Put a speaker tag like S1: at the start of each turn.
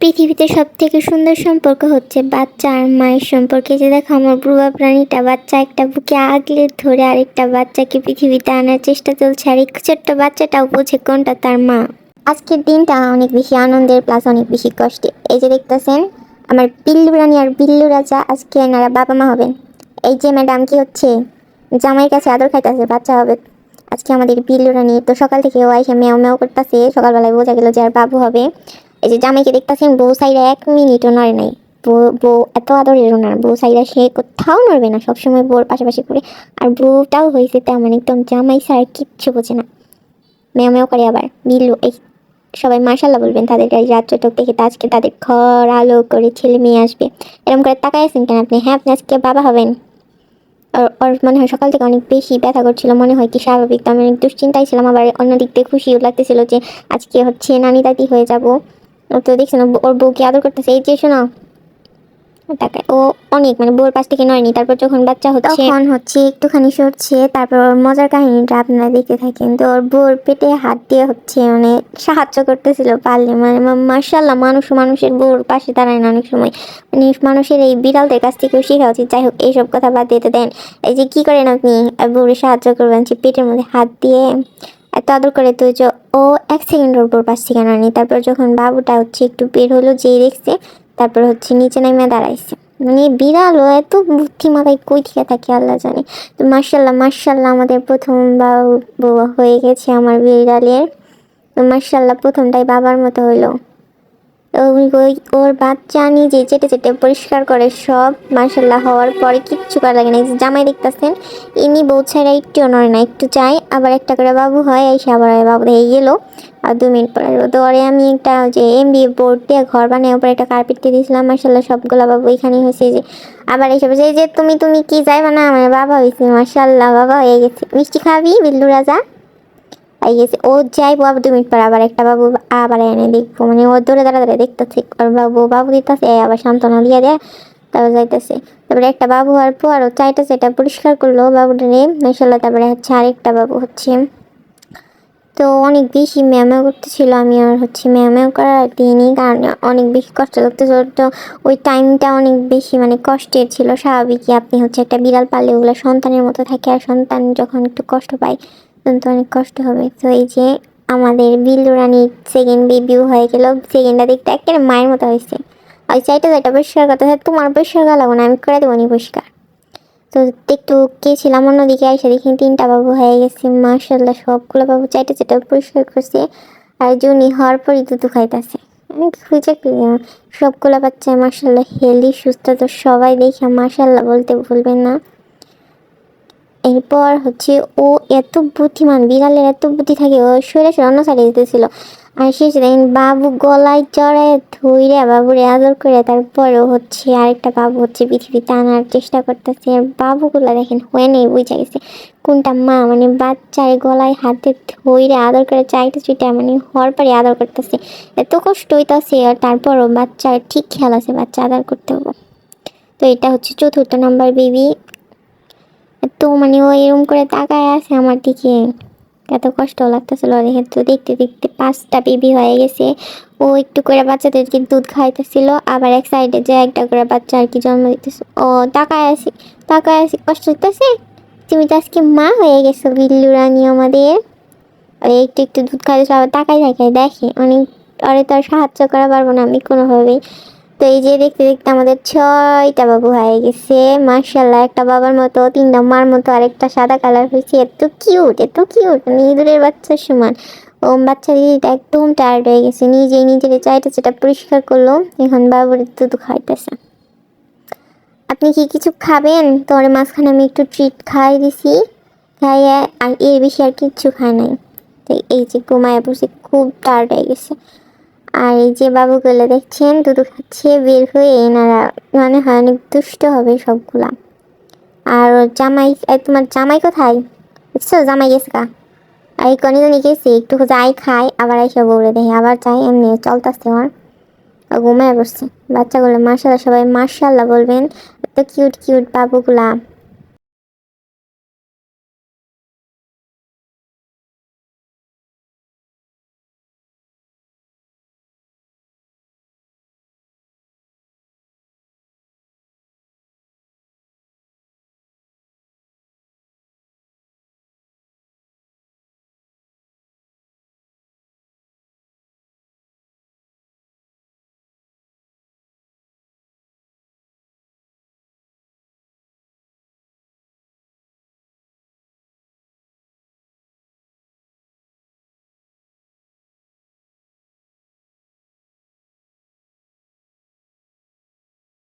S1: পৃথিবীতে সবথেকে সুন্দর সম্পর্ক হচ্ছে বাচ্চা আর মায়ের সম্পর্কে। যে দেখো আমার বুবা প্রাণীটা বাচ্চা একটা বুকে আগলে ধরে আরেকটা বাচ্চাকে পৃথিবীতে আনার চেষ্টা চলছে, আর এই ছোট্ট বাচ্চাটাও বোঝে কোনটা তার মা। আজকের দিনটা অনেক বেশি আনন্দের প্লাস অনেক বেশি কষ্টের। এই যে দেখতেছেন আমার বিল্লু রানী আর বিল্লু রাজা আজকে এনারা বাবা মা হবেন। এই যে ম্যাডাম কি হচ্ছে জামাইয়ের কাছে আদর খাইতেছে, বাচ্চা হবে আজকে আমাদের বিল্লু রানী। তো সকাল থেকে ও এসে মেও মেও করতেছে, সকালবেলায় বোঝা গেল যে আর বাবু হবে। এই যে জামাইকে দেখতেছেন বউ সাইরা 1 মিনিটও নড়ে নাই। বউ এত আদরের ওনার বউ সাইরা সে কোথাও নড়বে না, সবসময় বউর পাশাপাশি করে। আর বউটাও হয়েছে তেমন একদম জামাই ছাড়া কিচ্ছু বোঝে না, মেও মেও করে। আবার বিল্লু এই সবাই মাশাল্লাহ বলবেন তাদের এই রাত্রটক দেখে। তো আজকে তাদের ঘর আলো করে ছেলে মেয়ে আসবে, এরকম করে তাকাই আছেন কেন আপনি? হ্যাঁ আপনি আজকে বাবা হবেন। ওর মনে হয় সকাল থেকে অনেক বেশি ব্যথা করছিল, মনে হয় কি স্বাভাবিক। তো আমি অনেক দুশ্চিন্তায় ছিলাম, আবার অন্যদিক দিয়ে খুশিও লাগতেছিল যে আজকে হচ্ছে নানি দাদি হয়ে যাব। তো দেখছেন ওর বউকে আদর করতেছে। এই যে শোনো টাকায় ও অনেক মানে বউর পাশ থেকে নয়নি। তারপর যখন বাচ্চা হচ্ছে তখন হচ্ছে একটুখানি সরছে, তারপর ওর মজার কাহিনীটা আপনারা দেখতে থাকেন। তো ওর বউর পেটে হাত দিয়ে হচ্ছে মানে সাহায্য করতেছিল পারলে, মানে মার্শাল্লাহ মানুষের বউর পাশে দাঁড়ায় না অনেক সময়, মানে মানুষের এই বিড়ালদের কাছ থেকেও শেখা উচিত। যাই হোক এইসব কথা বাদ দিতে দেন। এই যে কি করেন আপনি বউরে সাহায্য করবেন যে পেটের মধ্যে হাত দিয়ে এত আদর করে। তো যে ও 1 সেকেন্ড ওর বউর পাশ থেকে নয়নি। তারপর যখন বাবুটা হচ্ছে একটু বের হলো যেই দেখছে, তারপর হচ্ছে নিচে নামিয়ে দাঁড়াইছে। মানে বিড়ালও এত বুদ্ধিমাতায় কই থেকে থাকে আল্লাহ জানে। তো মার্শাল্লাহ আমাদের প্রথম বাবু হয়ে গেছে আমার বিড়ালের। তো মার্শাল্লাহ প্রথমটাই বাবার মতো হইলো। ওর বাচ্চা নিজে চেটে চেটে পরিষ্কার করে সব। মার্শাল্লাহ হওয়ার পরে কিচ্ছু করা লাগে না। জামাই দেখতেছেন ইনি বউ ছাড়া একটু নড়ে না, একটু চাই আবার একটা করে বাবু হয় এসে আবার বাবু হয়ে গেলো। আর 2 মিনিট পরে তো ওরে আমি একটা যে এমবি বোর্ড দিয়ে ঘর বানিয়ে উপরে একটা কার্পেট দিয়ে দিয়েছিলাম। মার্শাল্লাহ সবগুলো বাবু এখানেই হয়েছে। যে আবার এইসব যে তুমি কি যাইবা না আমার বাবা হয়েছে, মার্শাল্লাহ বাবা হয়ে গেছে। মিষ্টি খাবি বিল্লু রাজা পাই গেছে। ও যাইবো আবার 2 মিনিট পর আবার একটা বাবু আবার এনে দেখবো, মানে ও দৌড়ে দাঁড়ায় দেখতেছে আর বাবু দিতেছে আবার সান্ত্বনা দিয়ে দেয়, তারপর যাইতেছে। তারপরে একটা বাবু হওয়ার পর ও চাইটা পরিষ্কার করলো বাবুটারে মাশাআল্লাহ। তারপরে হচ্ছে আরেকটা বাবু হচ্ছে। তো অনেক বেশি ম্যাও করতেছিল, আমি আর হচ্ছে ম্যাও করার দিইনি কারণ অনেক বেশি কষ্ট লাগতেছিল। তো ওই টাইমটা অনেক বেশি মানে কষ্টের ছিল, স্বাভাবিকই। আপনি হচ্ছে একটা বিড়াল পাললে ওগুলো সন্তানের মতো থাকে, আর সন্তান যখন একটু কষ্ট পায় তখন তো অনেক কষ্ট হবে। তো এই যে আমাদের বিল্লু রানীর 2nd বেবিও হয়ে গেল। 2nd-টা দেখতে একেবারে মায়ের মতো হয়েছে। ওই চাইটা পরিষ্কার করতে হয়, তোমার পরিষ্কার করা লাগবো না, আমি করে দেবো নি পরিষ্কার। তো একটু গেছিলাম অন্যদিকে, এসে দেখি 3টা বাবু হয়ে গেছে। মাশাল্লাহ সবগুলো বাবু চাইটা পরিষ্কার করছে, আর জুনি হওয়ার পরই দুধু খাইতেছে। আমি খুঁজে সবগুলো বাচ্চায় মাশাল্লাহ হেলদি সুস্থ। তো সবাই দেখে মাশাল্লাহ বলতে ভুলবেন না। এরপর হচ্ছে ও এত বুদ্ধিমান, বিড়ালের এত বুদ্ধি থাকে, ও সরে অন্য সাইডে যেতেছিল। আর শেষে দেখেন বাবু গলায় চড়ায় ধইরা বাবুরে আদর করে তারপরেও হচ্ছে আরেকটা বাবু হচ্ছে পৃথিবীতে আনার চেষ্টা করতেছে। আর বাবুগুলা দেখেন হয়ে নেই বুঝা গেছে কোনটা মা, মানে বাচ্চার গলায় হাতে ধইরা আদর করে চাইটা চুইটা মানে হওয়ার পরে আদর করতেছে। এত কষ্ট হইতাছে, আর তারপরও বাচ্চার ঠিক খেয়াল আছে বাচ্চা আদর করতে হবে। তো এটা হচ্ছে 4th নাম্বার বেবি। তো মানে ও এরকম করে তাকায় আছে আমার দিকে, এত কষ্ট লাগতেছিল দেখে। তো দেখতে দেখতে 5টা বেবি হয়ে গেছে। ও একটু করে বাচ্চাদেরকে দুধ খাইতেছিল, আবার এক সাইডে যে একটা করে বাচ্চা আর কি জন্ম দিতেছে। ও তাকায় আছি কষ্ট হইতেছে। তুমি তো আজকে মা হয়ে গেছো বিল্লু রানী আমাদের। একটু একটু দুধ খাইতেছে, আবার তাকায় দেখে অনেক। আরে তো আর সাহায্য করা পারবো না আমি কোনোভাবেই। তো এই যে দেখতে দেখতে আমাদের 6টা বাবু হয়ে গেছে। মার্শাল্লাহ একটা বাবার মতো 3টা মার মতো, আরেকটা সাদা কালার হয়েছে। এত কিউট মানে ইঁদুরের বাচ্চার সমান। ও বাচ্চা দিদিটা একদম টায়ার্ড হয়ে গেছে, নিজের চাইটা পরিষ্কার করলো, এখন বাবুর দুধ খাইতেছে। আপনি কি কিছু খাবেন? তোর মাঝখানে আমি একটু ট্রিট খাই দিছি, খাইয়ে আর এর বেশি আর কিচ্ছু খায় নাই। তো এই যে ঘুমায় বসে খুব টায়ার্ড হয়ে গেছে। আর এই যে বাবুগুলো দেখছেন দুধু খাচ্ছে বের হয়ে, এনারা মানে হয় অনেক দুষ্ট হবে সবগুলা। আর তোমার জামাই কোথায়? বুঝছো জামাই গেছে কা? আর এই কনে জানি গেছে একটু যাই খায় আবার এসে বলে দেখে আবার যাই, এমনি চলতেছে আমার। ঘুমায় বসছে বাচ্চাগুলো। মার্শাল্লাহ সবাই মার্শাল্লাহ বলবেন, এত কিউট বাবুগুলা।